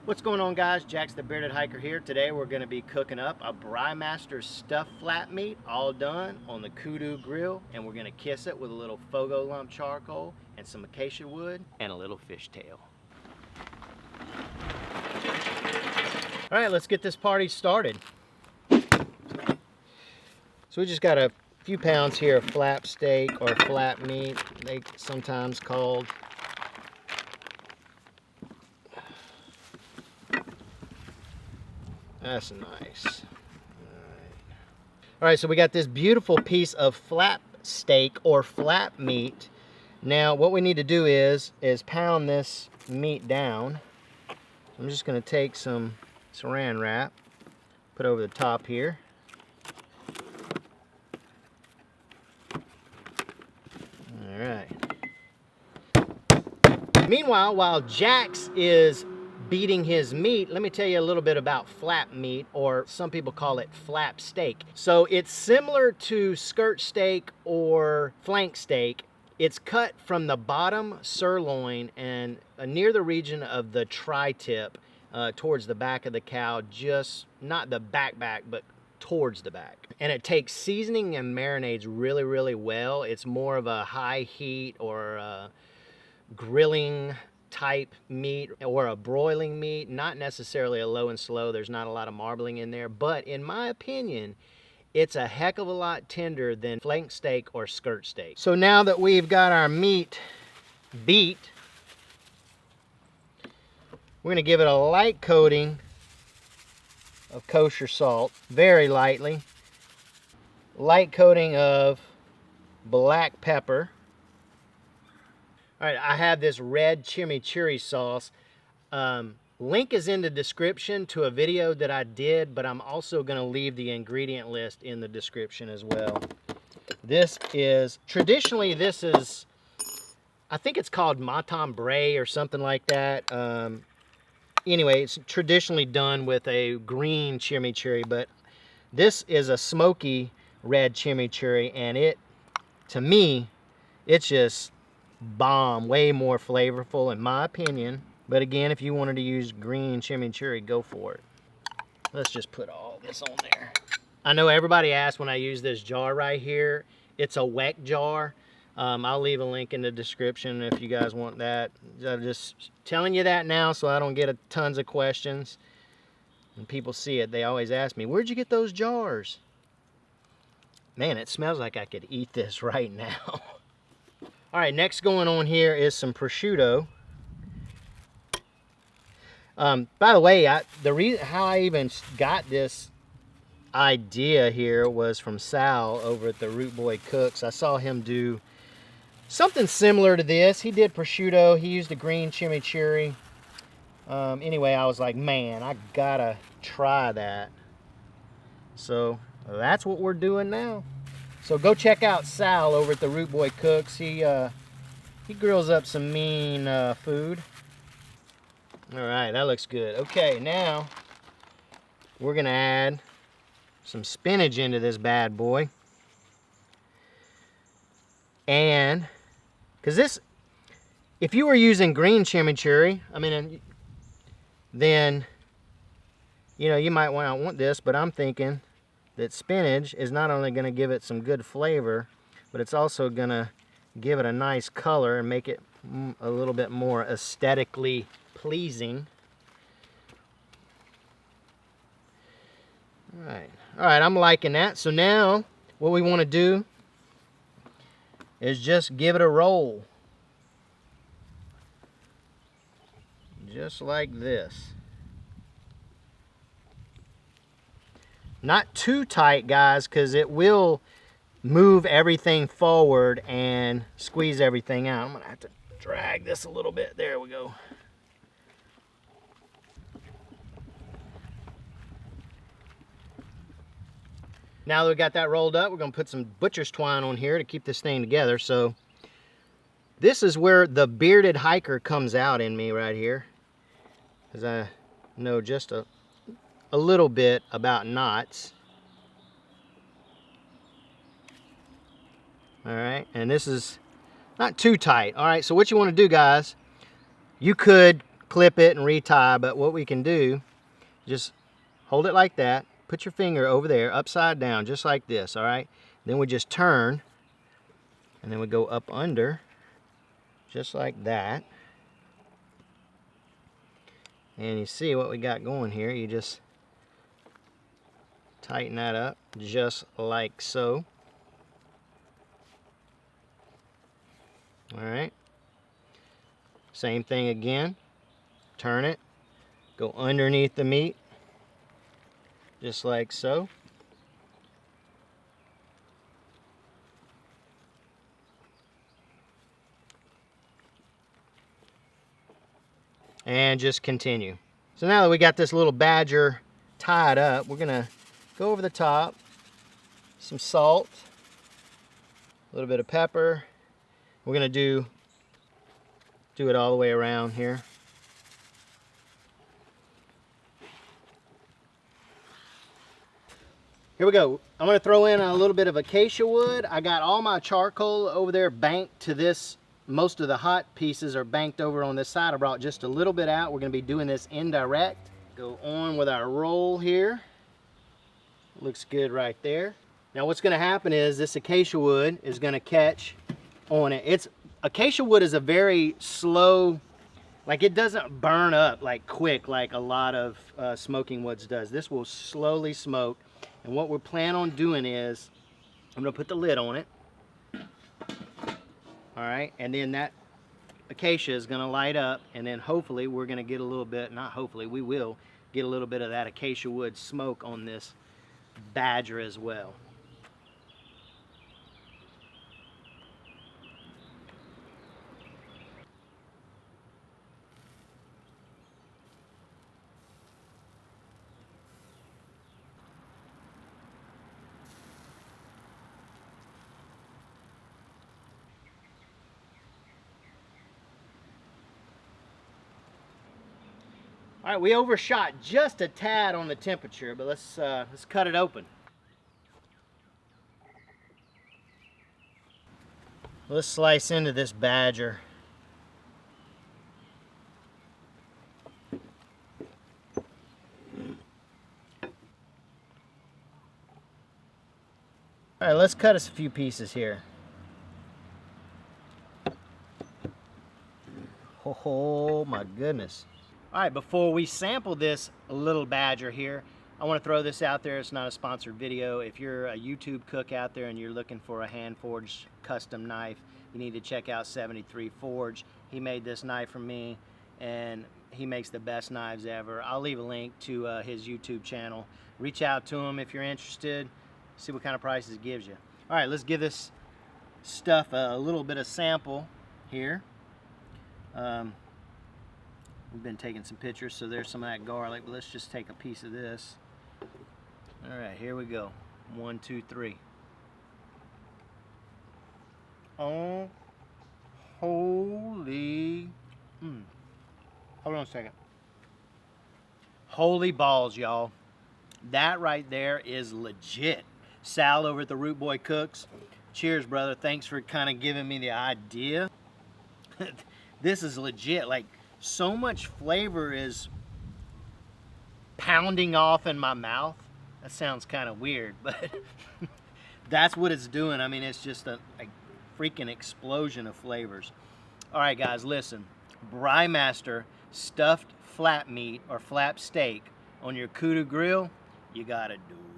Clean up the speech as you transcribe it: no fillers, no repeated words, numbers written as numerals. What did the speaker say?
What's going on, guys? Jack's the Bearded Hiker here. Today we're going to be cooking up a Braai Master stuffed flat meat, all done on the Kudu grill, and we're going to kiss it with a little fogo lump charcoal and some acacia wood and a little fish tail. All right, let's get this party started. So we just got a few pounds here of flap steak or flat meat, they sometimes called. That's nice. All right, so we got this beautiful piece of flap steak or flap meat. Now, what we need to do is pound this meat down. I'm just going to take some saran wrap, put over the top here. All right. Meanwhile, while Jax is beating his meat, let me tell you a little bit about flap meat, or some people call it flap steak. So it's similar to skirt steak or flank steak. It's cut from the bottom sirloin and near the region of the tri-tip towards the back of the cow, just not the back, but towards the back. And it takes seasoning and marinades really, really well. It's more of a high heat or grilling type meat or a broiling meat, not necessarily a low and slow. There's not a lot of marbling in there, but in my opinion, it's a heck of a lot tender than flank steak or skirt steak. So now that we've got our meat beat, we're gonna give it a light coating of kosher salt, very lightly, light coating of black pepper. All right, I have this red chimichurri sauce. Link is in the description to a video that I did, but I'm also gonna leave the ingredient list in the description as well. This is, traditionally this is, I think it's called matam Braai or something like that. Anyway, it's traditionally done with a green chimichurri, but this is a smoky red chimichurri, and it, to me, it's just bomb, way more flavorful in my opinion. But again, if you wanted to use green chimichurri, go for it. Let's just put all this on there. I know everybody asks when I use this jar right here. It's a WEC jar. I'll leave a link in the description if you guys want that. I'm just telling you that now so I don't get tons of questions. When people see it, they always ask me, where'd you get those jars? Man, it smells like I could eat this right now. All right, next going on here is some prosciutto. By the way, the reason how I even got this idea here was from Sal over at the Root Boy Cooks. I saw him do something similar to this. He did prosciutto. He used a green chimichurri. Anyway, I was like, man, I gotta try that. So that's what we're doing now. So go check out Sal over at the Root Boy Cooks. He grills up some mean food. All right, that looks good. Okay, now we're gonna add some spinach into this bad boy. And, because this, if you were using green chimichurri, I mean, then, you know, you might want this, but I'm thinking that spinach is not only going to give it some good flavor, but it's also going to give it a nice color and make it a little bit more aesthetically pleasing. All right, I'm liking that. So now what we want to do is just give it a roll. Just like this. Not too tight, guys, because it will move everything forward and squeeze everything out. I'm gonna have to drag this a little bit. There we go. Now that we got that rolled up, we're gonna put some butcher's twine on here to keep this thing together. So this is where the bearded hiker comes out in me right here, because I know just a little bit about knots. All right, and this is not too tight. All right, so what you want to do, guys, you could clip it and retie, but what we can do, just hold it like that, put your finger over there, upside down, just like this, all right? Then we just turn, and then we go up under, just like that. And you see what we got going here. You just tighten that up, just like so. All right. Same thing again. Turn it, go underneath the meat, just like so. And just continue. So now that we got this little badger tied up, we're gonna go over the top, some salt, a little bit of pepper. We're gonna do it all the way around here. Here we go. I'm gonna throw in a little bit of acacia wood. I got all my charcoal over there banked to this. Most of the hot pieces are banked over on this side. I brought just a little bit out. We're gonna be doing this indirect. Go on with our roll here. Looks good right there. Now what's gonna happen is this acacia wood is gonna catch on it. Acacia wood is a very slow, like it doesn't burn up like quick like a lot of smoking woods does. This will slowly smoke. And what we're planning on doing is, I'm gonna put the lid on it. All right, and then that acacia is gonna light up, and then hopefully we're gonna get a little bit, not hopefully, we will get a little bit of that acacia wood smoke on this badger as well. All right, we overshot just a tad on the temperature, but let's cut it open. Let's slice into this badger. All right, let's cut us a few pieces here. Oh my goodness. All right, before we sample this little badger here, I want to throw this out there. It's not a sponsored video. If you're a YouTube cook out there and you're looking for a hand-forged custom knife, you need to check out 73 Forge. He made this knife for me, and he makes the best knives ever. I'll leave a link to his YouTube channel. Reach out to him if you're interested. See what kind of prices it gives you. All right, let's give this stuff a little bit of sample here. We've been taking some pictures, so there's some of that garlic, but let's just take a piece of this. All right, here we go. 1, 2, 3. Oh, holy. Hold on a second. Holy balls, y'all. That right there is legit. Sal over at the Root Boy Cooks. Cheers, brother. Thanks for kind of giving me the idea. This is legit. Like, so much flavor is pounding off in my mouth. That sounds kind of weird, but that's what it's doing. I mean, it's just a freaking explosion of flavors. All right, guys, listen. Braai Master stuffed flat meat or flap steak on your Kudu grill, you gotta do it.